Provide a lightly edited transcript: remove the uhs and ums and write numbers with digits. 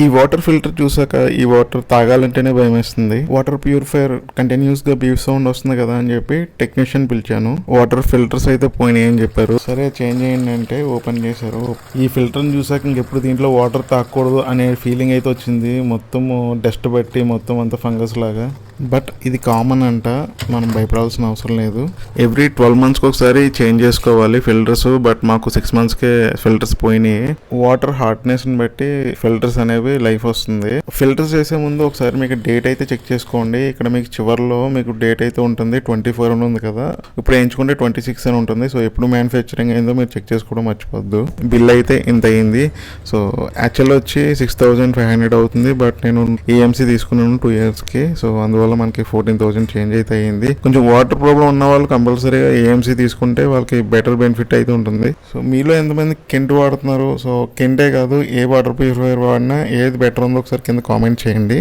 ఈ water filter చూసాక ఈ వాటర్ తాగాలంటేనే భయం వేస్తుంది. వాటర్ ప్యూరిఫైయర్ కంటిన్యూస్ గా బీప్ సౌండ్ వస్తుంది కదా అని చెప్పి టెక్నీషియన్ పిలిచాను. వాటర్ ఫిల్టర్స్ అయితే పోయినాయి అని చెప్పారు. సరే చేంజ్ చేయండి అంటే ఓపెన్ చేశారు. ఈ ఫిల్టర్ చూసాక ఇంకెప్పుడు దీంట్లో వాటర్ తాగకూడదు అనే ఫీలింగ్ అయితే వచ్చింది. మొత్తం డస్ట్ బట్టి మొత్తం అంత ఫంగస్ లాగా. బట్ ఇది కామన్ అంట, మనం భయపడాల్సిన అవసరం లేదు. ఎవ్రీ 12 monthsకి ఒకసారి చేంజ్ చేసుకోవాలి ఫిల్టర్స్. బట్ మాకు 6 monthsకే ఫిల్టర్స్ పోయినాయి. వాటర్ హార్డ్నెస్ని బట్టి ఫిల్టర్స్ అనేవి లైఫ్ వస్తుంది. ఫిల్టర్స్ చేసే ముందు ఒకసారి మీకు డేట్ అయితే చెక్ చేసుకోండి. ఇక్కడ మీకు చివరిలో మీకు డేట్ అయితే ఉంటుంది, 24 అని ఉంది కదా, ఇప్పుడు వేయించుకుంటే 26 అని ఉంటుంది. సో ఎప్పుడు మ్యానుఫ్యాక్చరింగ్ అయిందో మీరు చెక్ చేసుకోవడం మర్చిపోద్దు. బిల్ అయితే ఇంత అయింది. సో యాక్చువల్ వచ్చి 6500 అవుతుంది. బట్ నేను ఈఎంసీ తీసుకున్నాను 2 yearsకి. సో అందువల్ల మనకి 14,000 చేంజ్ అయితే అయ్యింది. కొంచెం వాటర్ ప్రాబ్లం ఉన్న వాళ్ళు కంపల్సరీగా ఏఎంసీ తీసుకుంటే వాళ్ళకి బెటర్ బెనిఫిట్ అయితే ఉంటుంది. సో మీలో ఎంతమంది కెంట్ వాడుతున్నారు? సో కెంటే కాదు, ఏ వాటర్ ప్యూరిఫైయర్ వాడినా ఏది బెటర్ ఉందో ఒకసారి కింద కామెంట్ చేయండి.